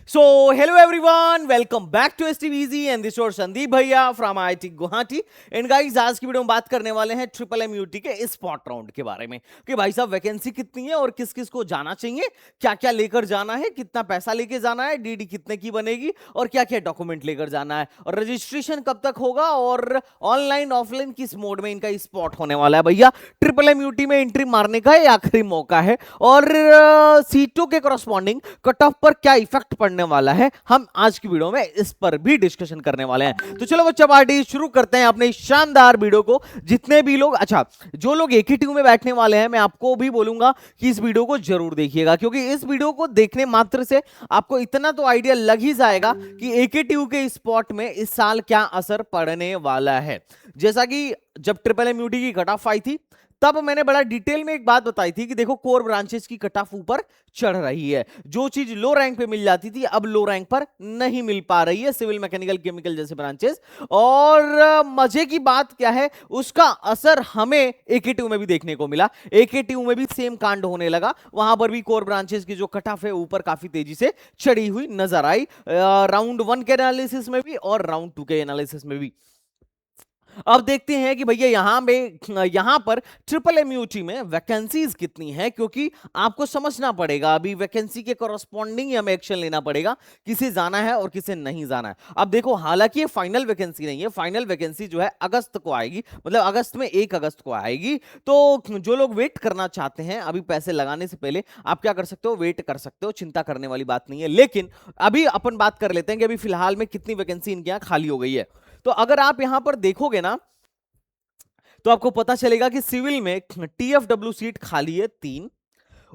So, hello everyone, welcome back to STVZ and this is Sandeep भैया from IIT Guwahati. And guys, आज की video में बात करने वाले हैं ट्रिपल MUT के स्पॉट राउंड के बारे में कि भाई साहब वैकेंसी कितनी है और किस किस को जाना चाहिए, क्या क्या लेकर जाना है, कितना पैसा लेके जाना है, डीडी कितने की बनेगी और क्या क्या डॉक्यूमेंट लेकर जाना है और रजिस्ट्रेशन कब तक होगा और ऑनलाइन ऑफलाइन किस मोड में इनका स्पॉट होने वाला है। भैया ट्रिपल MUT में एंट्री मारने का ये आखिरी मौका है और सीटों के करस्पॉन्डिंग कट ऑफ पर क्या इफेक्ट पड़ने वाला है, हम आज की वीडियो में इस पर भी डिस्कशन करने वाले हैं। तो चलो बच्चा पार्टी शुरू करते हैं अपने शानदार वीडियो को। जितने भी लोग, अच्छा जो लोग AKTU में बैठने वाले हैं, मैं आपको भी बोलूंगा कि इस वीडियो को जरूर देखिएगा, क्योंकि इस वीडियो को देखने मात्र से आपको इतना तो आइडिया लग ही जाएगा कि AKTU के स्पॉट में इस साल क्या असर पड़ने वाला है। जैसा कि जब ट्रिपल MUT की कट ऑफ आई थी तब मैंने बड़ा डिटेल में एक बात बताई थी कि देखो कोर ब्रांचेस की कट ऑफ ऊपर चढ़ रही है। जो चीज लो रैंक पे मिल जाती थी अब लो रैंक पर नहीं मिल पा रही है, सिविल, मैकेनिकल, केमिकल जैसे ब्रांचेस। और मजे की बात क्या है, उसका असर हमें AKTU में भी देखने को मिला। AKTU में भी सेम कांड होने लगा, वहां पर भी कोर ब्रांचेस की जो कट ऑफ है ऊपर काफी तेजी से चढ़ी हुई नजर आई, राउंड 1 के एनालिसिस में भी और राउंड 2 के एनालिसिस में भी। अब देखते हैं कि भैया यहां पर ट्रिपल MUT में वैकेंसीज कितनी है, क्योंकि आपको समझना पड़ेगा अभी वैकेंसी के कॉरस्पॉन्डिंग हमें एक्शन लेना पड़ेगा, किसे जाना है और किसे नहीं जाना है। अब देखो, हालांकि ये फाइनल वैकेंसी नहीं है, फाइनल वैकेंसी जो है अगस्त को आएगी, मतलब अगस्त में 1 अगस्त को आएगी। तो जो लोग वेट करना चाहते हैं अभी पैसे लगाने से पहले, आप क्या कर सकते हो, वेट कर सकते हो, चिंता करने वाली बात नहीं है। लेकिन अभी अपन बात कर लेते हैं कि अभी फिलहाल में कितनी वैकेंसी इनके यहां खाली हो गई है। तो अगर आप यहां पर देखोगे ना तो आपको पता चलेगा कि सिविल में TFW सीट खाली है 3।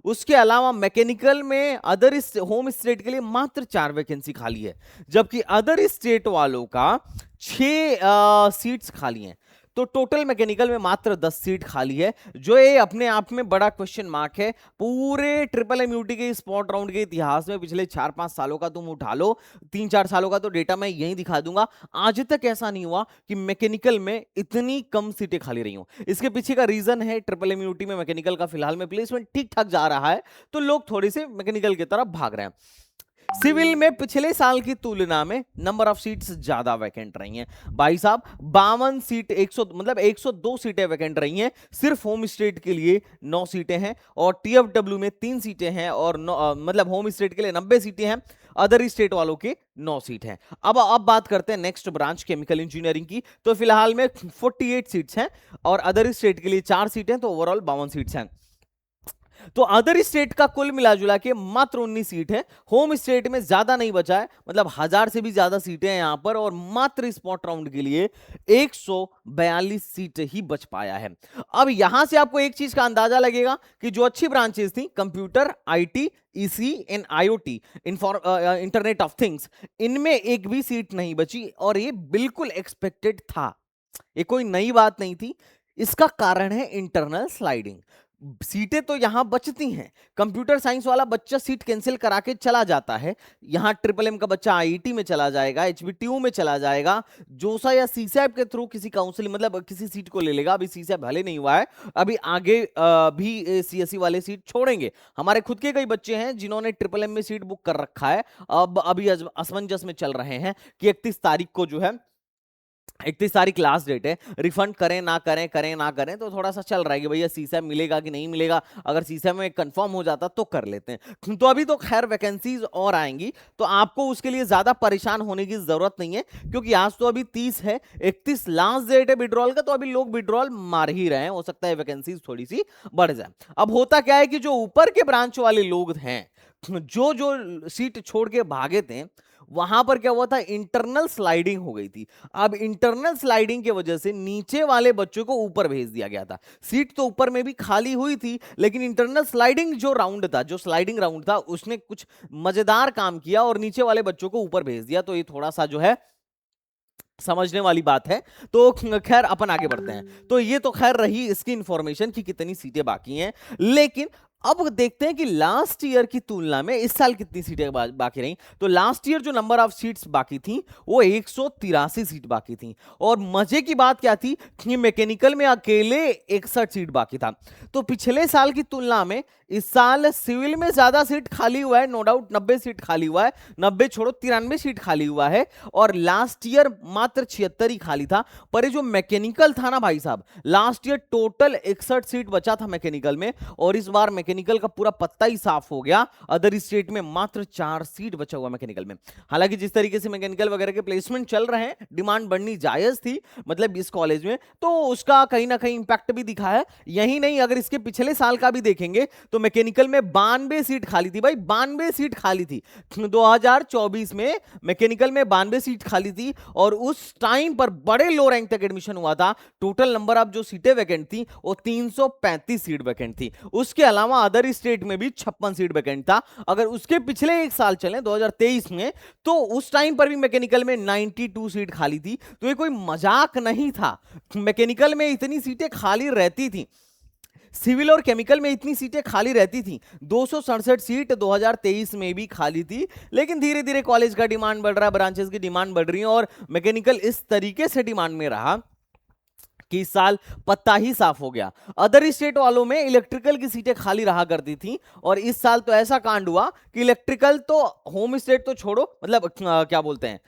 उसके अलावा मैकेनिकल में अदर होम स्टेट के लिए मात्र 4 वैकेंसी खाली है, जबकि अदर स्टेट वालों का 6 सीट्स खाली हैं। तो टोटल मैकेनिकल में मात्र 10 सीट खाली है, जो ये अपने आप में बड़ा क्वेश्चन मार्क है। पूरे ट्रिपल MUT के स्पॉट राउंड के इतिहास में पिछले 4-5 सालों का तुम उठा लो, 3-4 सालों का तो डेटा मैं यहीं दिखा दूंगा, आज तक ऐसा नहीं हुआ कि मैकेनिकल में इतनी कम सीटें खाली रही हो। इसके पीछे का रीजन है ट्रिपल MUT में मैकेनिकल का फिलहाल में प्लेसमेंट ठीक ठाक जा रहा है, तो लोग थोड़े से मैकेनिकल की तरफ भाग रहे हैं। सिविल में पिछले साल की तुलना में नंबर ऑफ सीट्स ज्यादा वैकेंट रही हैं भाई साहब। 52 सीट 102 सीटें वैकेंट रही हैं, सिर्फ होम स्टेट के लिए 9 सीटें हैं और TFW में 3 सीटें हैं और मतलब होम स्टेट के लिए 90 सीटें हैं, अदर स्टेट वालों के 9 सीट हैं। अब बात करते हैं नेक्स्ट ब्रांच केमिकल इंजीनियरिंग की। तो फिलहाल में 48 सीट्स हैं और अदर स्टेट के लिए 4 सीटें, तो ओवरऑल 52 सीट्स हैं। तो अदर स्टेट का कुल मिलाजुला के मात्र 19 सीट है, होम स्टेट में ज्यादा नहीं बचा है, मतलब 1000 से भी ज्यादा सीटें हैं यहां पर, और मात्र स्पॉट राउंड के लिए 142 सीट ही बच पाया है। अब यहां से आपको एक चीज का अंदाजा लगेगा कि जो अच्छी ब्रांचेस थी, computer, IT, EC and IoT, internet of things, इनमें एक भी सीट नहीं बची और ये बिल्कुल एक्सपेक्टेड था, ये कोई नई बात नहीं थी। इसका कारण है इंटरनल स्लाइडिंग। सीटें तो यहां बचती हैं, कंप्यूटर साइंस वाला बच्चा सीट कैंसिल करा के चला जाता है, यहां ट्रिपल M का बच्चा IIT में चला जाएगा, HBTU में चला जाएगा, जोसा या CSAP के थ्रू किसी काउंसिल मतलब किसी सीट को ले लेगा। अभी CSAP भले नहीं हुआ है, अभी आगे भी CSE वाले सीट छोड़ेंगे। हमारे खुद के कई बच्चे हैं जिन्होंने ट्रिपल M में सीट बुक कर रखा है, अब अभी असमंजस में चल रहे हैं कि 31 तारीख को जो है, 31 तारीख लास्ट डेट है, रिफंड करें ना करें, तो थोड़ा सा चल रहा है कि भैया CSAP मिलेगा कि नहीं मिलेगा। अगर CSAP में कंफर्म हो जाता तो कर लेते हैं। तो अभी तो खैर वैकेंसीज और आएंगी, तो आपको उसके लिए ज्यादा परेशान होने की जरूरत नहीं है, क्योंकि आज तो अभी 30 है, 31 लास्ट डेट है विड्रॉल का, तो अभी लोग विड्रॉल मार ही रहे हैं, हो सकता है वैकेंसीज थोड़ी सी बढ़ जाए। अब होता क्या है कि जो ऊपर के ब्रांच वाले लोग हैं, जो सीट छोड़ के भागे थे, वहां पर क्या हुआ था, इंटरनल स्लाइडिंग हो गई थी। अब इंटरनल स्लाइडिंग की वजह से नीचे वाले बच्चों को ऊपर भेज दिया गया था। सीट तो ऊपर में भी खाली हुई थी, लेकिन इंटरनल स्लाइडिंग जो राउंड था, जो स्लाइडिंग राउंड था, उसने कुछ मजेदार काम किया और नीचे वाले बच्चों को ऊपर भेज दिया। तो ये थोड़ा सा जो है समझने वाली बात है। तो खैर अपन आगे बढ़ते हैं। तो ये तो खैर रही इसकी इंफॉर्मेशन कि कितनी सीटें बाकी हैं, लेकिन अब देखते हैं कि लास्ट ईयर की तुलना में इस साल कितनी सीटें बाकी रही। तो लास्ट ईयर जो नंबर ऑफ सीट्स बाकी थी वो 183 सीट बाकी थी, और मजे की बात क्या थी कि मैकेनिकल में अकेले 61 सीट बाकी था। तो पिछले साल की तुलना में इस साल सिविल में ज्यादा सीट खाली हुआ है, नो डाउट 90 सीट खाली हुआ है, 90 छोड़ो 93 सीट खाली हुआ है, और लास्ट ईयर मात्र 76 ही खाली था। पर ये जो मैकेनिकल था ना भाई साहब, लास्ट ईयर टोटल 61 सीट बचा था मैकेनिकल में, और इस बार मैकेनिकल का पूरा पत्ता ही साफ हो गया। अदर स्टेट में मात्र 4 सीट बचा हुआ मैकेनिकल में। हालांकि जिस तरीके से मैकेनिकल वगैरह के प्लेसमेंट चल रहे हैं, डिमांड बढ़नी जायज थी मतलब इस कॉलेज में, तो उसका कहीं ना कहीं इंपैक्ट भी दिखा है। यही नहीं, अगर इसके पिछले साल का भी देखेंगे तो मैकेनिकल में 92 सीट खाली थी भाई, 92 सीट खाली थी 2024 में। मैकेनिकल में 92 सीट खाली थी, और उस टाइम पर बड़े लो रैंक तक एडमिशन हुआ था। टोटल नंबर ऑफ जो सीटें वैकेंट थी वो 335 सीट वैकेंट थी। उसके अलावा अदर स्टेट में भी 56 सीट वैकेंट था। अगर उसके पिछले एक साल चले 2023 में, तो उस टाइम पर भी मैकेनिकल में 92 सीट खाली थी। तो ये कोई मजाक नहीं था, मैकेनिकल में इतनी सीटें खाली रहती थी, सिविल और केमिकल में इतनी सीटें खाली रहती थी। 267 सीट 2023 में भी खाली थी। लेकिन धीरे धीरे कॉलेज का डिमांड बढ़ रहा है, ब्रांचेस की डिमांड बढ़ रही है, और मैकेनिकल इस तरीके से डिमांड में रहा कि इस साल पत्ता ही साफ हो गया। अदर स्टेट वालों में इलेक्ट्रिकल की सीटें खाली रहा करती थी, और इस साल तो ऐसा कांड हुआ कि इलेक्ट्रिकल तो होम स्टेट तो छोड़ो, मतलब क्या बोलते हैं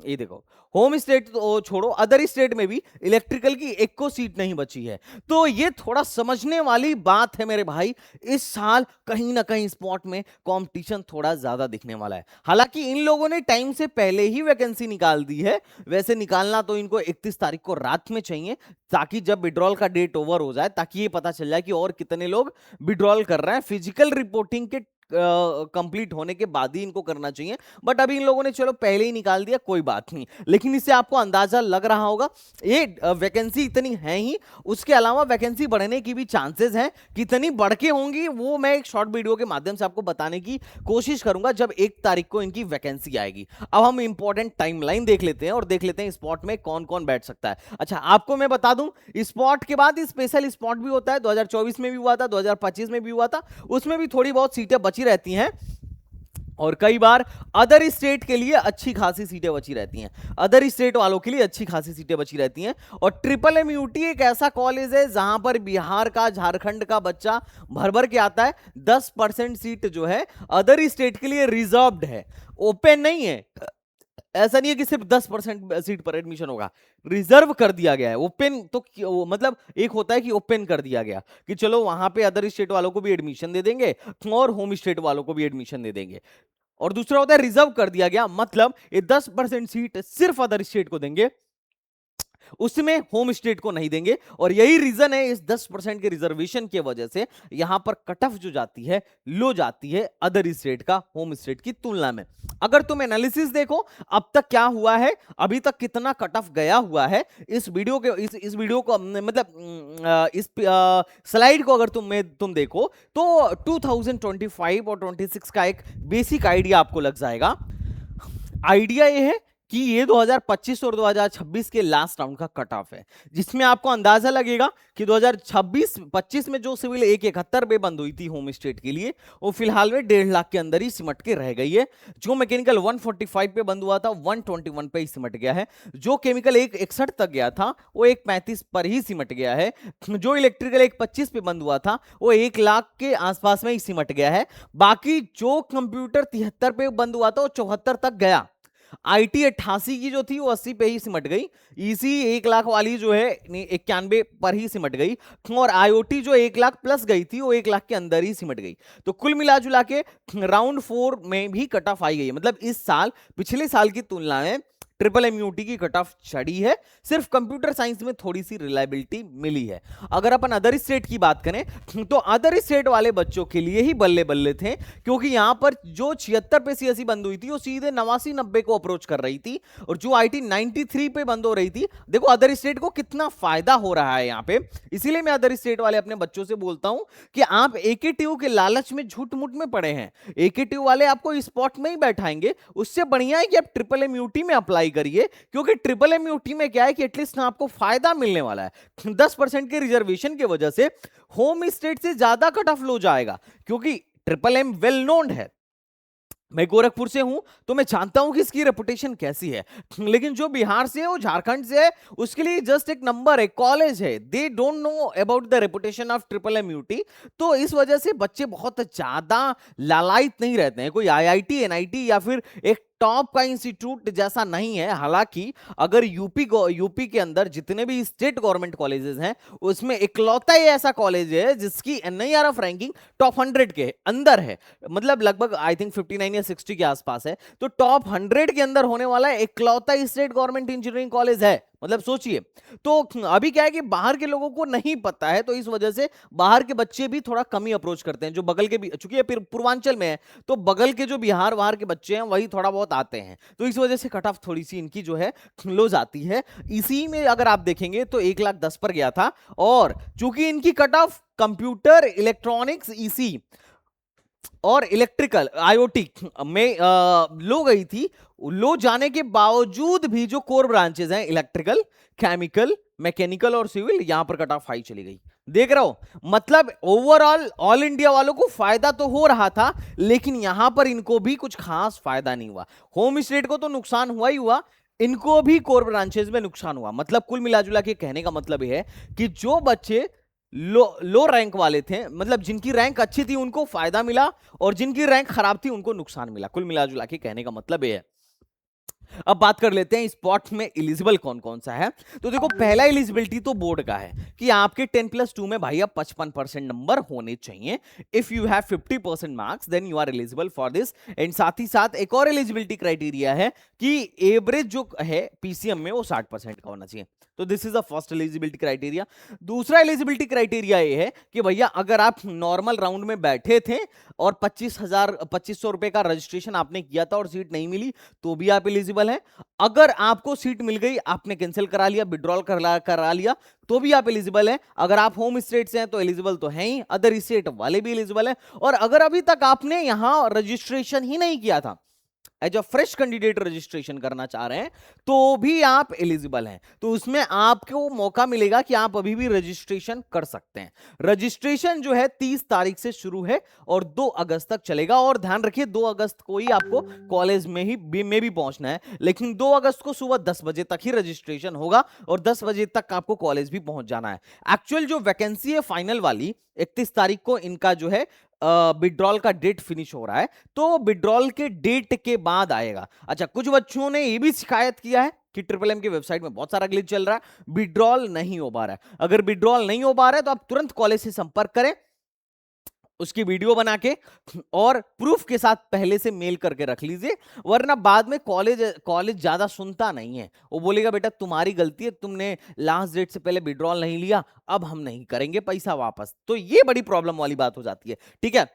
ये देखो, होम स्टेट तो छोड़ो, अदर स्टेट में भी इलेक्ट्रिकल की एक को सीट नहीं बची है। तो ये थोड़ा समझने वाली बात है मेरे भाई। इस साल कहीं ना कहीं स्पॉट में कंपटीशन थोड़ा ज्यादा दिखने वाला है। हालांकि इन लोगों ने टाइम से पहले ही वैकेंसी निकाल दी है। वैसे निकालना तो इनको 31 तारीख को रात में चाहिए, ताकि जब विड्रॉल का डेट ओवर हो जाए, ताकि ये पता चल जाए कि और कितने लोग विड्रॉल कर रहे हैं। फिजिकल रिपोर्टिंग के कंप्लीट होने के बाद ही इनको करना चाहिए, बट अभी इन लोगों ने चलो पहले ही निकाल दिया, कोई बात नहीं। लेकिन इससे आपको अंदाजा लग रहा होगा ये वैकेंसी इतनी है ही, उसके अलावा वैकेंसी बढ़ने की भी चांसेस हैं। कितनी बढ़ के होंगी वो मैं एक शॉर्ट वीडियो के माध्यम से आपको बताने की कोशिश करूंगा जब 1 तारीख को इनकी वैकेंसी आएगी। अब हम इंपॉर्टेंट टाइमलाइन देख लेते हैं और देख लेते हैं स्पॉट में कौन कौन बैठ सकता है। अच्छा, आपको मैं बता दूं, स्पॉट के बाद स्पेशल स्पॉट भी होता है। 2024 में भी हुआ था, 2025 में भी हुआ था, उसमें भी थोड़ी बहुत सीटें बची रहती हैं, और कई बार अदर स्टेट के लिए अच्छी खासी सीटें बची रहती हैं, अदर स्टेट वालों के लिए अच्छी खासी सीटें बची रहती हैं। और ट्रिपल एमयूटी एक ऐसा कॉलेज है जहां पर बिहार का, झारखंड का बच्चा भर भर के आता है। 10% सीट जो है अदर स्टेट के लिए रिजर्व्ड है, ओपन नहीं है। ऐसा नहीं है कि सिर्फ 10% सीट पर एडमिशन होगा, रिजर्व कर दिया गया है। ओपन तो मतलब एक होता है कि ओपन कर दिया गया कि चलो वहां पे अदर स्टेट वालों को भी एडमिशन दे देंगे और होम स्टेट वालों को भी एडमिशन दे देंगे, और दूसरा होता है रिजर्व कर दिया गया, मतलब ये 10% सीट सिर्फ अदर स्टेट को देंगे, उसमें होम स्टेट को नहीं देंगे। और यही रीजन है, इस 10% के रिजर्वेशन की वजह से यहां पर कट ऑफ जो जाती है लो जाती है अदर स्टेट का होम स्टेट की तुलना में। अगर तुम एनालिसिस देखो अब तक क्या हुआ है, अभी तक कितना कट ऑफ गया हुआ है, इस वीडियो के इस वीडियो को मतलब इस स्लाइड को अगर तुम देखो तो 2025 और 26 का एक बेसिक आइडिया आपको लग जाएगा। आइडिया ये है कि ये 2025 और 2026 के लास्ट राउंड का कट ऑफ है, जिसमें आपको अंदाजा लगेगा कि 2026-25 में जो सिविल 171 पे बंद हुई थी होम स्टेट के लिए, वो फिलहाल में 1.5 लाख के अंदर ही सिमट के रह गई है। जो मैकेनिकल 145 पे बंद हुआ था 121 पे ही सिमट गया है। जो केमिकल 161 तक गया था वो 135 पर ही सिमट गया है। जो इलेक्ट्रिकल 125 पे बंद हुआ था वो 1 लाख के आसपास में ही सिमट गया है। बाकी जो कंप्यूटर 73 पे बंद हुआ था वो 74 तक गया। आईटी 88 की जो थी वो 80 पे ही सिमट गई। ईसी 1 लाख वाली जो है 91 पर ही सिमट गई, और आईओटी जो 1 लाख प्लस गई थी वो 1 लाख के अंदर ही सिमट गई। तो कुल मिला जुला के राउंड 4 में भी कट ऑफ आई गई है। मतलब इस साल पिछले साल की तुलना में ट्रिपल एमयूटी की कट ऑफ चढ़ी है, सिर्फ कंप्यूटर साइंस में थोड़ी सी रिलायबिलिटी मिली है। अगर अपन अदर स्टेट की बात करें तो अदर स्टेट वाले बच्चों के लिए ही बल्ले बल्ले थे, क्योंकि यहां पर जो 76 पे सीएससी बंद हुई थी वो सीधे 89-90 को अप्रोच कर रही थी, और जो आईटी 93 पे बंद हो रही थी। देखो अदर स्टेट को कितना फायदा हो रहा है यहां पे। इसीलिए मैं अदर स्टेट वाले अपने बच्चों से बोलता हूं कि आप एकेटीयू के लालच में झूठ मूठ में पड़े हैं, एकेटीयू वाले आपको स्पॉट में ही बैठाएंगे। उससे बढ़िया है कि आप ट्रिपल एमयूटी में अप्लाई करिए, क्योंकि ट्रिपल एमयूटी में क्या है कि एटलीस्ट आपको फायदा मिलने वाला है। 10% के रिजर्वेशन की वजह से होम स्टेट से ज्यादा कट ऑफ लो जाएगा, क्योंकि ट्रिपल एम वेल नोन है। मैं गोरखपुर से हूं तो मैं जानता हूं कि इसकी रेपुटेशन कैसी है। लेकिन जो बिहार से है, वो झारखंड से है, उसके लिए जस्ट एक नंबर है, कॉलेज है, they don't know about the reputation of triple M UT. तो इस वजह से बच्चे बहुत ज्यादा लालायित नहीं रहते हैं। कोई आईआईटी एनआईटी या फिर एक टॉप का इंस्टीट्यूट जैसा नहीं है। हालांकि अगर यूपी के अंदर जितने भी स्टेट गवर्नमेंट कॉलेजेस हैं, उसमें इकलौता ही ऐसा कॉलेज है जिसकी एनआईआरएफ रैंकिंग टॉप 100 के अंदर है। मतलब लगभग आई थिंक 59 या 60 के आसपास है। तो टॉप 100 के अंदर होने वाला इकलौता स्टेट गवर्नमेंट इंजीनियरिंग कॉलेज है। मतलब सोचिए। तो अभी क्या है कि बाहर के लोगों को नहीं पता है, तो इस वजह से बाहर के बच्चे भी थोड़ा कम ही अप्रोच करते हैं। जो बगल के भी, चूंकि ये पूर्वांचल में है, तो बगल के जो बिहार बाहर के बच्चे हैं वही थोड़ा बहुत आते हैं। तो इस वजह से कट ऑफ थोड़ी सी इनकी जो है लो जाती है। इसी में अगर आप देखेंगे तो 1,10,000 पर गया था। और चूंकि इनकी cut off computer, electronics, EC और इलेक्ट्रिकल आईओटी में लो गई थी, लो जाने के बावजूद भी जो कोर ब्रांचेस हैं, इलेक्ट्रिकल, केमिकल, मैकेनिकल और सिविल, यहां पर कट ऑफ हाई चली गई। देख रहा हो, मतलब ओवरऑल ऑल इंडिया वालों को फायदा तो हो रहा था, लेकिन यहां पर इनको भी कुछ खास फायदा नहीं हुआ। होम स्टेट को तो नुकसान हुआ ही हुआ, इनको भी कोर ब्रांचेस में नुकसान हुआ। मतलब कुल मिलाजुला के कहने का मतलब यह है कि जो बच्चे लो रैंक वाले थे, मतलब जिनकी रैंक अच्छी थी, उनको फायदा मिला, और जिनकी रैंक खराब थी उनको नुकसान मिला। कुल मिलाजुला के कहने का मतलब यह है। अब बात कर लेते हैं स्पॉट में एलिजिबल कौन कौन सा है। तो देखो, पहला एलिजिबिलिटी तो बोर्ड का है कि आपके 10+2 में भाई अब 55% नंबर होने चाहिए। If you have 50% marks then you are eligible for this. And साथ ही साथ एक और एलिजिबिलिटी क्राइटेरिया है कि एवरेज जो है पीसीएम में वो 60% का होना चाहिए। तो this is the first eligibility criteria. दूसरा एलिजिबिलिटी क्राइटेरिया ये है कि भैया अगर आप नॉर्मल राउंड में बैठे थे और 25,000 रुपए का रजिस्ट्रेशन आपने किया था और सीट नहीं मिली, तो भी आप एलिजिबल हैं। अगर आपको सीट मिल गई, आपने कैंसिल करा लिया, विड्रॉल करा लिया, तो भी आप एलिजिबल हैं। अगर आप होम स्टेट से हैं तो एलिजिबल तो हैं ही, अदर स्टेट वाले भी एलिजिबल हैं। और अगर अभी तक आपने यहां रजिस्ट्रेशन ही नहीं किया था, as a fresh candidate registration करना चाह रहे हैं, तो भी आप एलिजिबल हैं। तो उसमें आपको मौका मिलेगा कि आप अभी भी रजिस्ट्रेशन कर सकते हैं। रजिस्ट्रेशन जो है 30 तारीख से शुरू है और 2 अगस्त तक चलेगा। और ध्यान रखिए, 2 अगस्त को ही आपको कॉलेज में भी पहुंचना है, लेकिन 2 अगस्त को सुबह 10 बजे तक ही रजिस्ट्रेशन होगा और 10 बजे तक आपको कॉलेज भी पहुंच जाना है। एक्चुअल जो वैकेंसी है फाइनल वाली, 31 तारीख को इनका जो है विड्रॉल का डेट फिनिश हो रहा है, तो विड्रॉल के डेट के बाद आएगा। अच्छा, कुछ बच्चों ने ये भी शिकायत किया है कि ट्रिपल एम की वेबसाइट में बहुत सारा ग्लिच चल रहा है, विड्रॉल नहीं हो पा रहा है। अगर विड्रॉल नहीं हो पा रहा है तो आप तुरंत कॉलेज से संपर्क करें, उसकी वीडियो बना के और प्रूफ के साथ पहले से मेल करके रख लीजिए, वरना बाद में कॉलेज ज्यादा सुनता नहीं है। वो बोलेगा बेटा तुम्हारी गलती है, तुमने लास्ट डेट से पहले विड्रॉल नहीं लिया, अब हम नहीं करेंगे पैसा वापस। तो ये बड़ी प्रॉब्लम वाली बात हो जाती है। ठीक है,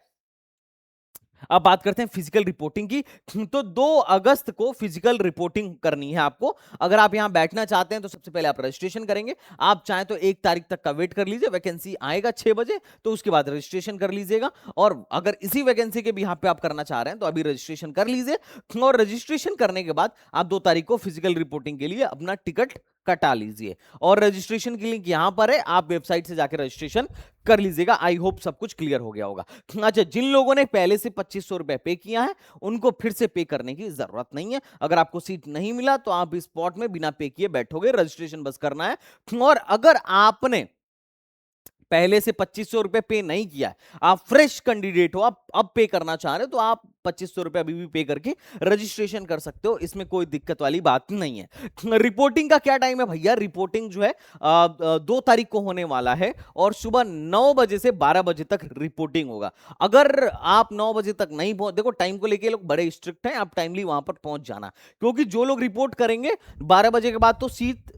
अब बात करते हैं फिजिकल रिपोर्टिंग की। तो 2 अगस्त को फिजिकल रिपोर्टिंग करनी है आपको। अगर आप यहां बैठना चाहते हैं तो सबसे पहले आप रजिस्ट्रेशन करेंगे। आप चाहें तो 1 तारीख तक का वेट कर लीजिए, वैकेंसी आएगा 6 बजे, तो उसके बाद रजिस्ट्रेशन कर लीजिएगा। और अगर इसी वैकेंसी के भी यहां पे आप करना चाह रहे हैं तो अभी रजिस्ट्रेशन कर लीजिए। और रजिस्ट्रेशन करने के बाद आप 2 तारीख को फिजिकल रिपोर्टिंग के लिए अपना टिकट कटा लीजिए। और रजिस्ट्रेशन की लिंक यहां पर है, आप वेबसाइट से जाकर रजिस्ट्रेशन कर लीजिएगा। आई होप सब कुछ क्लियर हो गया होगा। अच्छा, जिन लोगों ने पहले से 2500 रुपए पे किया है, उनको फिर से पे करने की जरूरत नहीं है। अगर आपको सीट नहीं मिला तो आप स्पॉट में बिना पे किए बैठोगे, रजिस्ट्रेशन बस करना है। और अगर आपने पहले से 2500 रुपए पे नहीं किया है, आप फ्रेश कैंडिडेट हो, आप अब पे करना चाह रहे हो, तो आप 2500 रुपए अभी भी पे करके रजिस्ट्रेशन कर सकते हो। इसमें कोई दिक्कत वाली बात नहीं है। रिपोर्टिंग का क्या टाइम है भैया? रिपोर्टिंग जो है 2 तारीख को होने वाला है और सुबह 9 बजे से 12 बजे तक रिपोर्टिंग होगा। अगर आप 9 बजे तक नहीं पहुंच, देखो टाइम को लेके लोग बड़े स्ट्रिक्ट हैं, आप टाइमली वहां पर पहुंच जाना, क्योंकि जो लोग रिपोर्ट करेंगे 12 बजे के बाद तो सीट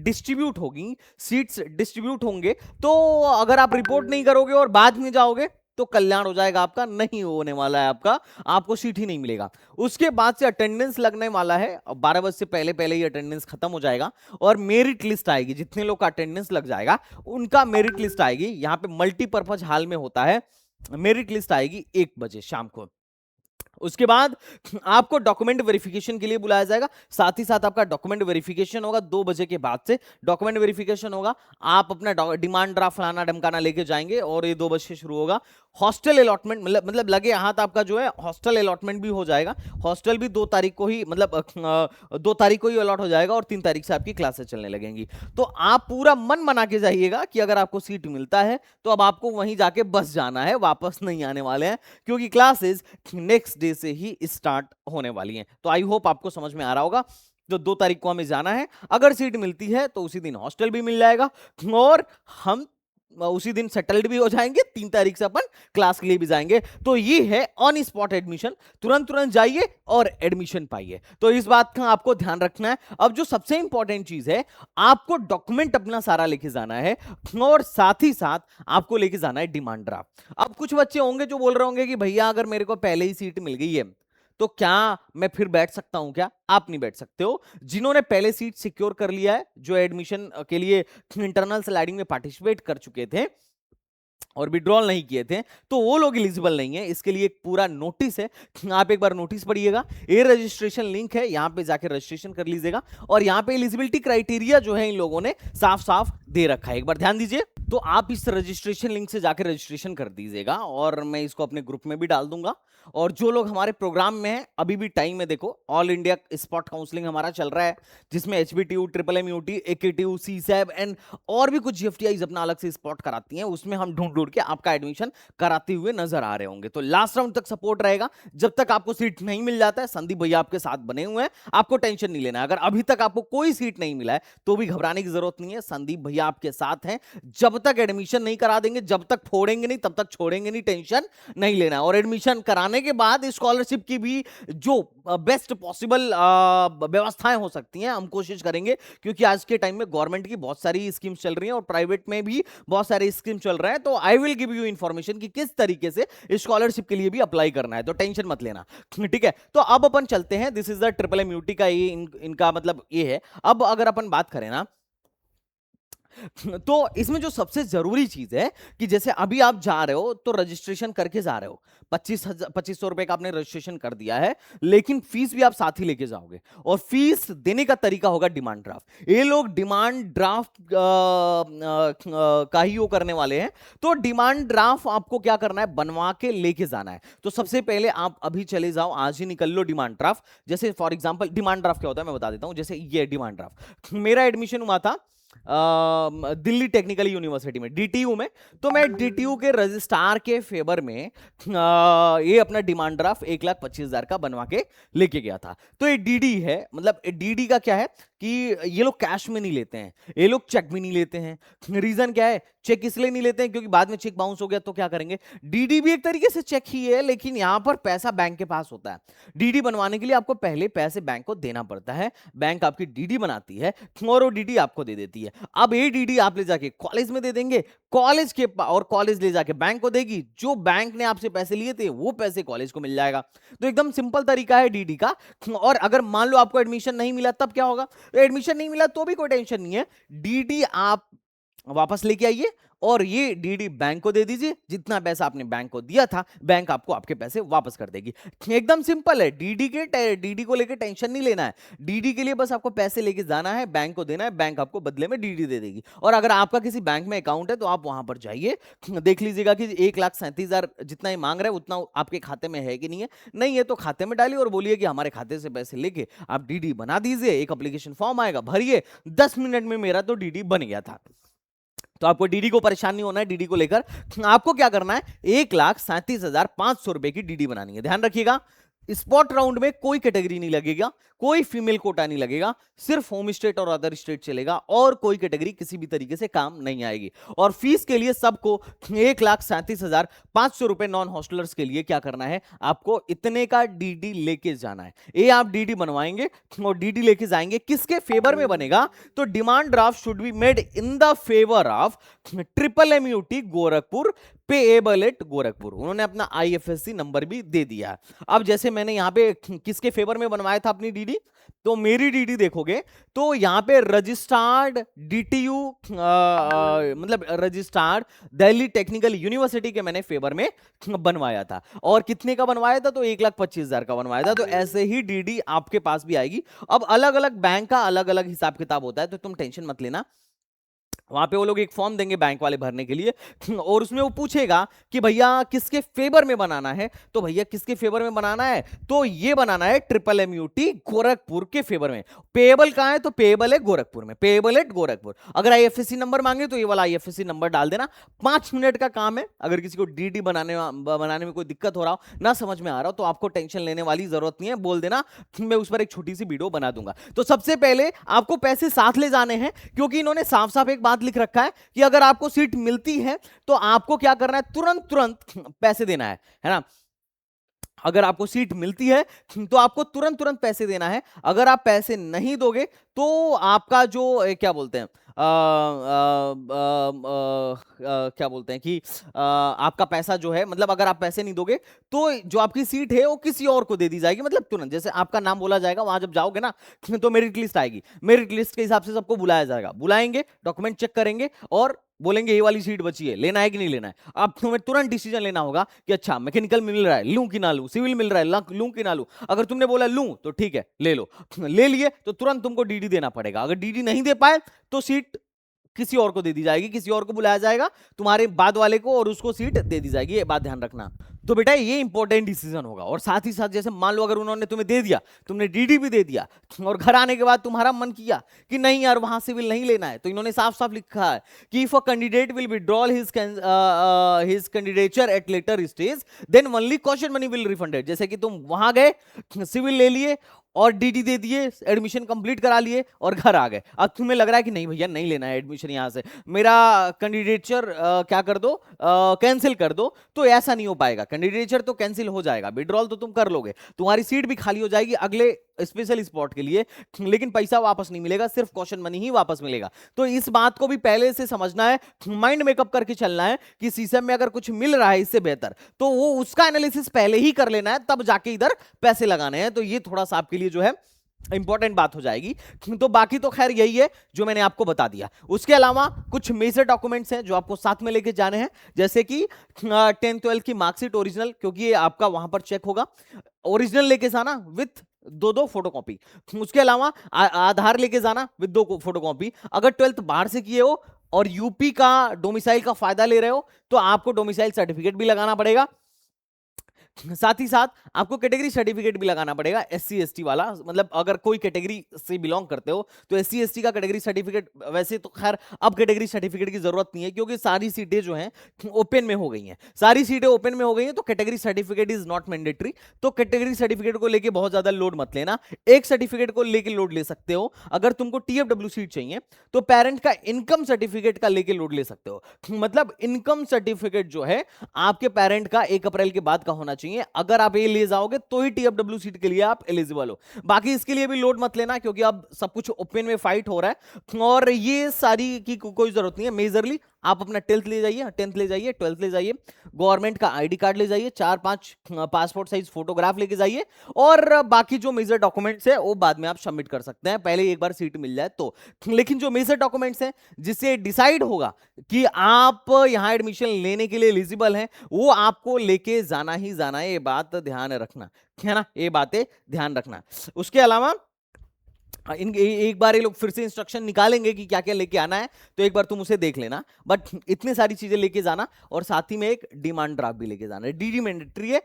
डिस्ट्रीब्यूट होगी, सीट्स डिस्ट्रीब्यूट होंगे। तो अगर आप रिपोर्ट नहीं करोगे और बाद में जाओगे तो कल्याण हो जाएगा आपका, नहीं होने वाला है आपका, आपको सीट ही नहीं मिलेगा। उसके बाद से अटेंडेंस लगने वाला है, 12 बजे से पहले पहले ही अटेंडेंस खत्म हो जाएगा और मेरिट लिस्ट आएगी। जितने लोग का अटेंडेंस लग जाएगा उनका मेरिट लिस्ट आएगी। यहां पे मल्टीपर्पज हॉल में होता है, मेरिट लिस्ट आएगी 1 बजे शाम को। उसके बाद आपको डॉक्यूमेंट वेरिफिकेशन के लिए बुलाया जाएगा। साथ ही साथ आपका डॉक्यूमेंट वेरिफिकेशन होगा 2 बजे के बाद से डॉक्यूमेंट वेरिफिकेशन होगा। आप अपना डिमांड ड्राफ्ट फलाना ढमकाना लेके जाएंगे और ये 2 बजे से शुरू होगा। हॉस्टल अलॉटमेंट मतलब लगे हाथ आपका जो है हॉस्टल अलॉटमेंट भी हो जाएगा। हॉस्टल भी 2 तारीख को ही मतलब 2 तारीख को ही अलॉट हो जाएगा और 3 तारीख से आपकी क्लासेस चलने लगेंगी। तो आप पूरा मन बना के जाइएगा कि अगर आपको सीट मिलता है तो अब आपको वहीं जाके बस जाना है, वापस नहीं आने वाले हैं, क्योंकि क्लासेस नेक्स्ट डे से ही स्टार्ट होने वाली हैं। तो आई होप आपको समझ में आ रहा होगा। तो 2 तारीख को हमें जाना है, अगर सीट मिलती है तो उसी दिन हॉस्टल भी मिल जाएगा और हम उसी दिन सेटल्ड भी हो जाएंगे। 3 तारीख से अपन क्लास के लिए भी जाएंगे। तो ये है ऑन स्पॉट एडमिशन, तुरंत तुरंत जाइए और एडमिशन पाइए। तो इस बात का आपको ध्यान रखना है। अब जो सबसे इंपॉर्टेंट चीज है, आपको डॉक्यूमेंट अपना सारा लेके जाना है और साथ ही साथ आपको लेके जाना है डिमांड ड्राफ्ट। अब कुछ बच्चे होंगे जो बोल रहे होंगे कि भैया अगर मेरे को पहले ही सीट मिल गई है तो क्या मैं फिर बैठ सकता हूं? क्या आप नहीं बैठ सकते हो। जिन्होंने पहले सीट सिक्योर कर लिया है, जो एडमिशन के लिए इंटरनल स्लाइडिंग में पार्टिसिपेट कर चुके थे और विड्रॉल नहीं किए थे, तो वो लोग एलिजिबल नहीं है। इसके लिए एक पूरा नोटिस है, आप एक बार नोटिस पढ़िएगा। ये रजिस्ट्रेशन लिंक है, यहां पे जाके रजिस्ट्रेशन कर लीजिएगा और यहां पे एलिजिबिलिटी क्राइटेरिया जो है इन लोगों ने साफ साफ दे रखा है, एक बार ध्यान दीजिए। तो आप इस रजिस्ट्रेशन लिंक से जाकर रजिस्ट्रेशन कर दीजिएगा और मैं इसको अपने ग्रुप में भी डाल दूंगा। और जो लोग हमारे प्रोग्राम में हैं, अभी भी टाइम है, देखो ऑल इंडिया स्पॉट काउंसलिंग हमारा चल रहा है, जिसमें HBTU, triple MUT, AKTU, CSAB and और भी कुछ जीएफटीआईज अपना अलग से स्पॉट कराती हैं। उसमें हम ढूंढ ढूंढ के आपका एडमिशन कराते हुए नजर आ रहे होंगे। तो लास्ट राउंड तक सपोर्ट रहेगा। जब तक आपको सीट नहीं मिल जाता है, संदीप भैया आपके साथ बने हुए हैं, आपको टेंशन नहीं लेना। अगर अभी तक आपको कोई सीट नहीं मिला है तो भी घबराने की जरूरत नहीं है, संदीप भैया आपके साथ हैं। जब तक एडमिशन नहीं करा देंगे, जब तक फोड़ेंगे नहीं, तब तक छोड़ेंगे नहीं, टेंशन नहीं लेना। और एडमिशन कराने के बाद स्कॉलरशिप की भी जो बेस्ट पॉसिबल व्यवस्थाएं हो सकती हैं हम कोशिश करेंगे, क्योंकि आज के टाइम में गवर्नमेंट की बहुत सारी स्कीम्स चल रही हैं और प्राइवेट में भी बहुत सारे स्कीम चल रहे हैं। तो I will give you information कि किस तरीके से स्कॉलरशिप के लिए भी अप्लाई करना है, तो टेंशन मत लेना, ठीक है। तो अब अपन चलते हैं, दिस इज द ट्रिपल एमयूटी का ये इनका मतलब ये है। अब अगर अपन बात करें ना, तो इसमें जो सबसे जरूरी चीज है कि जैसे अभी आप जा रहे हो तो रजिस्ट्रेशन करके जा रहे हो, 2500 रुपए का आपने रजिस्ट्रेशन कर दिया है, लेकिन फीस भी आप साथ ही लेके जाओगे और फीस देने का तरीका होगा डिमांड ड्राफ्ट। ये लोग डिमांड ड्राफ्ट का ही वो करने वाले हैं। तो डिमांड ड्राफ्ट आपको क्या करना है, बनवा के लेके जाना है। तो सबसे पहले आप अभी चले जाओ, आज ही निकल लो डिमांड ड्राफ्ट। जैसे फॉर एग्जांपल डिमांड ड्राफ्ट क्या होता है मैं बता देता हूं। जैसे ये डिमांड ड्राफ्ट, मेरा एडमिशन हुआ था दिल्ली टेक्निकल यूनिवर्सिटी में, डीटीयू में। तो मैं डीटीयू के रजिस्ट्रार के फेवर में ये अपना डिमांड ड्राफ्ट 1,25,000 का बनवा के लेके गया था। तो ये डीडी है, मतलब डीडी का क्या है कि ये लोग कैश में नहीं लेते हैं, ये लोग चेक भी नहीं लेते हैं। रीजन क्या है, चेक इसलिए नहीं लेते हैं क्योंकि बाद में चेक बाउंस हो गया तो क्या करेंगे। डीडी भी एक तरीके से चेक ही है, लेकिन यहां पर पैसा बैंक के पास होता है। डीडी बनवाने के लिए आपको पहले पैसे बैंक को देना पड़ता है, बैंक आपकी डीडी बनाती है और वो डीडी आपको दे देती है। अब ये डीडी आप ले जाके कॉलेज में दे देंगे, कॉलेज के और कॉलेज ले जाके बैंक को देगी, जो बैंक ने आपसे पैसे लिए थे वो पैसे कॉलेज को मिल जाएगा। तो एकदम सिंपल तरीका है डीडी का। और अगर मान लो आपको एडमिशन नहीं मिला तब क्या होगा, तो एडमिशन नहीं मिला तो भी कोई टेंशन नहीं है, डीडी आप वापस लेके आइए और ये डीडी बैंक को दे दीजिए। जितना पैसा आपने बैंक को दिया था, बैंक आपको आपके पैसे वापस कर देगी। एकदम सिंपल है। डीडी को लेके टेंशन नहीं लेना है। डीडी के लिए बस आपको पैसे लेके जाना है, बैंक को देना है, बैंक आपको बदले में डीडी दे देगी। और अगर आपका किसी बैंक में अकाउंट है तो आप वहां पर जाइए, देख लीजिएगा कि 1,37,000 जितना ही मांग रहा है उतना आपके खाते में है कि नहीं है। नहीं है तो खाते में डालिए और बोलिए कि हमारे खाते से पैसे लेके आप डीडी बना दीजिए। एक एप्लीकेशन फॉर्म आएगा, भरिए, 10 मिनट में मेरा तो डीडी बन गया था। तो आपको डीडी को परेशान नहीं होना है। डीडी को लेकर आपको क्या करना है, 1,37,500 रुपए की डीडी बनानी है। ध्यान रखिएगा, स्पॉट राउंड में कोई कैटेगरी नहीं लगेगा, कोई फीमेल कोटा नहीं लगेगा, सिर्फ होम स्टेट और अदर स्टेट चलेगा और कोई कैटेगरी किसी भी तरीके से काम नहीं आएगी। और फीस के लिए सबको 1,37,500 रुपए नॉन हॉस्टलर्स के लिए क्या करना है, आपको इतने का डीडी लेके जाना है। ये आप डीडी बनवाएंगे और डीडी लेके जाएंगे। किसके फेवर में बनेगा, तो demand draft should be made in the favour of triple MUT Gorakhpur payable at Gorakhpur, उन्होंने अपना आईएफएससी नंबर भी दे दिया। अब जैसे मैंने यहाँ पे किसके फेवर में बनवाया था अपनी डीडी, तो मेरी डीडी देखोगे तो यहाँ पे रजिस्टर्ड डीटीयू, मतलब रजिस्टर्ड दिल्ली टेक्निकल यूनिवर्सिटी के मैंने फेवर में बनवाया था। और कितने का बनवाया था, तो 1,25,000 का बनवाया था। तो ऐसे ही डीडी आपके पास भी आएगी। अब अलग अलग बैंक का अलग अलग हिसाब किताब होता है, तो तुम टेंशन मत लेना। वहां पे वो लोग एक फॉर्म देंगे बैंक वाले भरने के लिए, और उसमें वो पूछेगा कि भैया किसके फेवर में बनाना है। तो भैया किसके फेवर में बनाना है, तो ये बनाना है ट्रिपल एमयूटी गोरखपुर के फेवर में। पेएबल कहां है, तो पेएबल है गोरखपुर में, पेएबल एट गोरखपुर। अगर आईएफएससी नंबर मांगे तो ये वाला आईएफएससी नंबर डाल देना। 5 मिनट का काम है। अगर किसी को डीडी बनाने में कोई दिक्कत हो रहा हो, ना समझ में आ रहा हो, तो आपको टेंशन लेने वाली जरूरत नहीं है, बोल देना, मैं उस पर एक छोटी सी वीडियो बना दूंगा। तो सबसे पहले आपको पैसे साथ ले जाने हैं, क्योंकि इन्होंने साफ साफ एक बात लिख रखा है कि अगर आपको सीट मिलती है तो आपको क्या करना है, तुरंत तुरंत पैसे देना है ना। अगर आपको सीट मिलती है तो आपको तुरंत तुरंत पैसे देना है। अगर आप पैसे नहीं दोगे तो आपका जो क्या बोलते हैं क्या बोलते हैं कि आपका पैसा जो है, मतलब अगर आप पैसे नहीं दोगे तो जो आपकी सीट है वो किसी और को दे दी जाएगी। मतलब तुरंत, जैसे आपका नाम बोला जाएगा, वहां जब जाओगे ना तो मेरिट लिस्ट आएगी, मेरिट लिस्ट के हिसाब से सबको बुलाया जाएगा, बुलाएंगे, डॉक्यूमेंट चेक करेंगे और बोलेंगे ये वाली सीट बची है, लेना है कि नहीं लेना है। अब तुम्हें तुरंत डिसीजन लेना होगा कि अच्छा मैकेनिकल में मिल रहा है, लूं कि ना लूं, सिविल मिल रहा है, लूं कि ना लूं। अगर तुमने बोला लूं तो ठीक है ले लो, ले लिए तो तुरंत तुमको डीडी देना पड़ेगा। अगर डीडी नहीं दे पाए तो सीट किसी और को दे दी जाएगी, किसी और को बुलाया जाएगा तुम्हारे बाद वाले को, और उसको सीट दे दी जाएगी। ये बात ध्यान रखना। तो बेटा ये इंपॉर्टेंट डिसीजन होगा। और साथ ही साथ जैसे मान लो अगर उन्होंने तुम्हें दे दिया, तुमने डीडी भी दे दिया, और घर आने के बाद तुम्हारा मन किया कि नहीं यार वहां सिविल नहीं लेना है, तो इन्होंने साफ साफ लिखा है कि if a candidate will withdrawal his candidature at later stage then only caution money will refunded. जैसे कि तुम वहां गए, सिविल ले लिए और डीडी दे दिए, एडमिशन कंप्लीट करा लिए और घर आ गए। अब तुम्हें लग रहा है कि नहीं भैया नहीं लेना है एडमिशन यहां से, मेरा कैंडिडेचर क्या कर दो, कैंसिल कर दो। तो ऐसा नहीं हो पाएगा, कैंडिडेचर तो कैंसिल हो जाएगा, विड्रॉल तो तुम कर लोगे, तुम्हारी सीट भी खाली हो जाएगी अगले स्पेशल स्पॉट के लिए, लेकिन पैसा वापस नहीं मिलेगा, सिर्फ कॉशन मनी ही वापस मिलेगा। तो इस बात को भी पहले से समझना है, माइंड मेकअप करके चलना है कि सीसम में अगर कुछ मिल रहा है इससे बेहतर, तो वो उसका एनालिसिस पहले ही कर लेना है, तब जाके इधर पैसे लगाने हैं। तो ये थोड़ा सा आपके लिए जो है इंपॉर्टेंट बात हो जाएगी। तो बाकी तो खैर यही है जो मैंने आपको बता दिया। उसके अलावा कुछ मेजर डॉक्यूमेंट्स हैं जो आपको साथ में लेके जाने हैं, जैसे कि 10th-12th की मार्कशीट ओरिजिनल, क्योंकि ये आपका वहां पर चेक होगा, ओरिजिनल लेके जाना विथ दो फोटोकॉपी। उसके अलावा आधार लेके जाना विद 2 फोटोकॉपी। अगर 12th बाहर से किए हो और यूपी का डोमिसाइल का फायदा ले रहे हो तो आपको डोमिसाइल सर्टिफिकेट भी लगाना पड़ेगा। साथ ही साथ आपको कैटेगरी सर्टिफिकेट भी लगाना पड़ेगा, एससी एसटी वाला। मतलब अगर कोई कैटेगरी से बिलोंग करते हो तो एससी एसटी का कैटेगरी सर्टिफिकेट, वैसे तो खैर अब कैटेगरी सर्टिफिकेट की जरूरत नहीं है क्योंकि सारी सीटें जो हैं ओपन में हो गई हैं, सारी सीटें ओपन में हो गई हैं, तो category certificate is not mandatory. तो कैटेगरी सर्टिफिकेट को लेके बहुत ज्यादा लोड मत लेना, एक सर्टिफिकेट को लेके लोड ले सकते हो। अगर तुमको टीएफडब्ल्यू सीट चाहिए तो पेरेंट का इनकम सर्टिफिकेट का लेके लोड ले सकते हो। मतलब इनकम सर्टिफिकेट जो है आपके पेरेंट का 1 अप्रैल के बाद का होना चाहिए। अगर आप ये ले जाओगे तो ही टीएफडब्ल्यू सीट के लिए आप एलिजिबल हो, बाकी इसके लिए भी लोड मत लेना क्योंकि अब सब कुछ ओपन में फाइट हो रहा है और ये सारी की कोई जरूरत नहीं है। मेजरली आप अपना 10th ले जाइए, 10th ले जाइए, 12th ले जाइए, गवर्नमेंट का आईडी कार्ड ले जाइए, 4-5 पासपोर्ट साइज फोटोग्राफ लेके जाइए, और बाकी जो मेजर डॉक्यूमेंट्स है वो बाद में आप सबमिट कर सकते हैं, पहले एक बार सीट मिल जाए तो। लेकिन जो मेजर डॉक्यूमेंट्स हैं जिससे डिसाइड होगा कि आप यहां एडमिशन लेने के लिए एलिजिबल हैं, वो आपको लेके जाना ही जाना है, ये बात ध्यान रखना है ना, ये बातें ध्यान रखना। उसके अलावा एक बार ये लोग फिर से इंस्ट्रक्शन निकालेंगे कि क्या क्या लेके आना है, तो एक बार तुम उसे देख लेना, बट इतनी सारी चीजें लेके जाना, और साथ ही में एक डिमांड ड्राफ्ट भी लेके जाना है। डीडी मैंडेटरी है।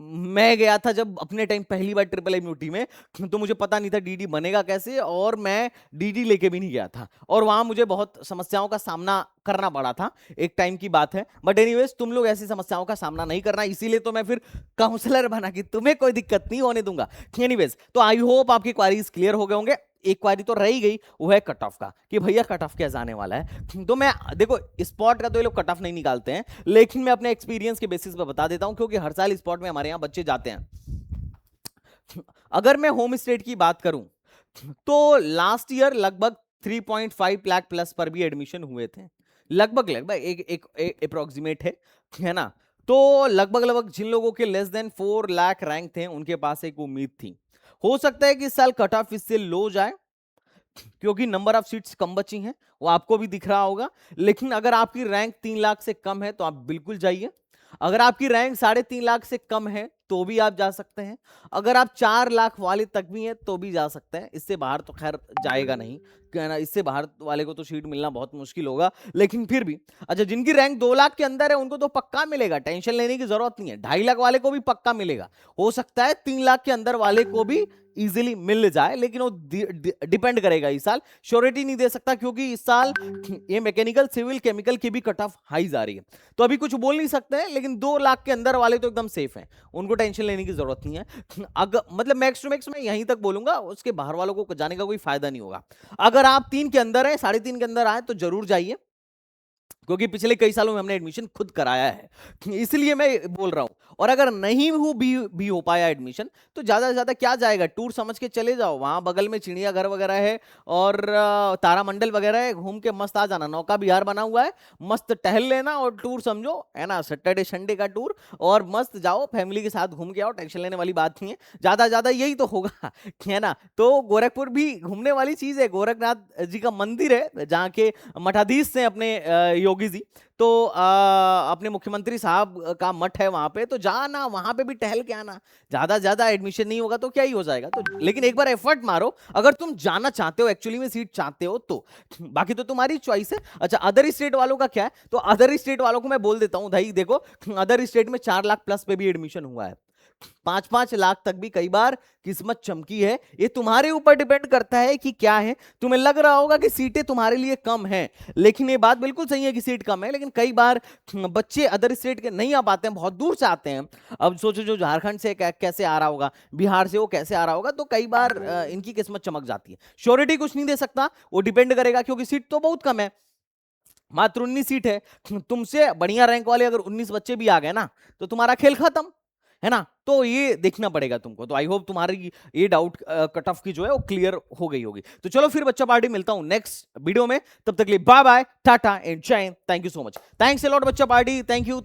मैं गया था जब अपने टाइम पहली बार ट्रिपल एमयूटी में, तो मुझे पता नहीं था डीडी बनेगा कैसे, और मैं डीडी लेके भी नहीं गया था, और वहां मुझे बहुत समस्याओं का सामना करना पड़ा था, एक टाइम की बात है। बट एनीवेज तुम लोग ऐसी समस्याओं का सामना नहीं करना, इसीलिए तो मैं फिर काउंसलर बना कि तुम्हें कोई दिक्कत नहीं होने दूंगा। एनीवेज तो आई होप आपकी क्वारीज क्लियर हो गए होंगे। एक क्वारी तो रह ही गई, वो है कट ऑफ का, कि भैया कट ऑफ क्या जाने वाला है। तो मैं देखो स्पॉट का तो ये लोग कट ऑफ नहीं निकालते हैं, लेकिन मैं अपने एक्सपीरियंस के बेसिस पे बता देता हूं क्योंकि हर साल स्पॉट में हमारे यहाँ बच्चे जाते हैं। अगर मैं होम स्टेट की बात करूं तो लास्ट ईयर लगभग 3.5 लाख प्लस पर भी एडमिशन हुए थे, लगभग लगभग एक अप्रोक्सीमेट है ना। तो लगभग लगभग जिन लोगों के लेस देन 4 लाख रैंक थे उनके पास एक उम्मीद थी। हो सकता है कि इस साल कट ऑफ इससे लो जाए क्योंकि नंबर ऑफ सीट्स कम बची हैं, वो आपको भी दिख रहा होगा। लेकिन अगर आपकी रैंक 3 लाख से कम है तो आप बिल्कुल जाइए। अगर आपकी रैंक 3.5 लाख से कम है तो भी आप जा सकते हैं। अगर आप 4 लाख वाले तक भी हैं तो भी जा सकते हैं। इससे बाहर तो खैर जाएगा नहीं, कहना इससे बाहर वाले को तो सीट मिलना बहुत मुश्किल होगा, लेकिन फिर भी अच्छा, जिनकी रैंक 2 लाख के अंदर है उनको तो पक्का मिलेगा, टेंशन लेने की जरूरत नहीं है। 2.5 लाख वाले को भी पक्का मिलेगा। हो सकता है 3 लाख के अंदर वाले को भी इजीली मिल जाए, लेकिन वो डिपेंड करेगा। इस साल श्योरिटी नहीं दे सकता क्योंकि इस साल ये मैकेनिकल सिविल केमिकल की भी कट ऑफ हाई जा रही है, तो अभी कुछ बोल नहीं सकते हैं। लेकिन 2 लाख के अंदर वाले तो एकदम सेफ हैं, उनको टेंशन लेने की जरूरत नहीं है। अगर मतलब मैक्स टू मैक्स मैं यहीं तक बोलूंगा, उसके बाहर वालों को जाने का कोई फायदा नहीं होगा। अगर आप 3 के अंदर है, 3.5 के अंदर आए तो जरूर जाइए, क्योंकि पिछले कई सालों में हमने एडमिशन खुद कराया है, इसलिए मैं बोल रहा हूं। और अगर नहीं भी हो पाया एडमिशन तो ज्यादा से ज्यादा क्या जाएगा, टूर समझ के चले जाओ। वहां बगल में चिड़ियाघर वगैरह है और तारामंडल वगैरह है, घूम के मस्त आ जाना। नौका विहार बना हुआ है, मस्त टहल लेना और टूर समझो, है ना, सैटरडे संडे का टूर, और मस्त जाओ फैमिली के साथ घूम के आओ, टेंशन लेने वाली बात नहीं है। ज्यादा ज्यादा यही तो होगा, है ना। तो गोरखपुर भी घूमने वाली चीज है, गोरखनाथ जी का मंदिर है जहाँ के मठाधीश से अपने योगी जी, तो अपने मुख्यमंत्री साहब का मठ है वहां पे, तो जाना वहां पे भी टहल के आना। ज्यादा ज्यादा एडमिशन नहीं होगा तो क्या ही हो जाएगा, तो लेकिन एक बार एफर्ट मारो अगर तुम जाना चाहते हो, एक्चुअली में सीट चाहते हो तो। बाकी तो तुम्हारी चॉइस है। अच्छा, अदर स्टेट वालों का क्या है, तो अदर स्टेट वालों को मैं बोल देता हूं भाई, देखो अदर स्टेट में 4 लाख प्लस पे भी एडमिशन हुआ है, 5-5 लाख तक भी कई बार किस्मत चमकी है। ये तुम्हारे ऊपर डिपेंड करता है कि क्या है। तुम्हें लग रहा होगा कि सीटें तुम्हारे लिए कम हैं, लेकिन ये बात बिल्कुल सही है कि सीट कम है, लेकिन कई बार बच्चे अदर स्टेट के नहीं आ पाते हैं, बहुत दूर से आते हैं। अब सोचो जो झारखंड से कैसे आ रहा होगा, बिहार से वो कैसे आ रहा होगा, तो कई बार इनकी किस्मत चमक जाती है। श्योरिटी कुछ नहीं दे सकता, वो डिपेंड करेगा, क्योंकि सीट तो बहुत कम है, मात्र 19 सीट है। तुमसे बढ़िया रैंक वाले अगर 19 बच्चे भी आ गए ना तो तुम्हारा खेल खत्म, है ना। तो ये देखना पड़ेगा तुमको। तो आई होप तुम्हारी ये डाउट कट ऑफ की जो है वो क्लियर हो गई होगी। तो चलो फिर बच्चा पार्टी, मिलता हूं नेक्स्ट वीडियो में, तब तक के लिए बाय बाय, टाटा एंड जय Hind. Thank you so much, thanks a lot बच्चा पार्टी, थैंक यू।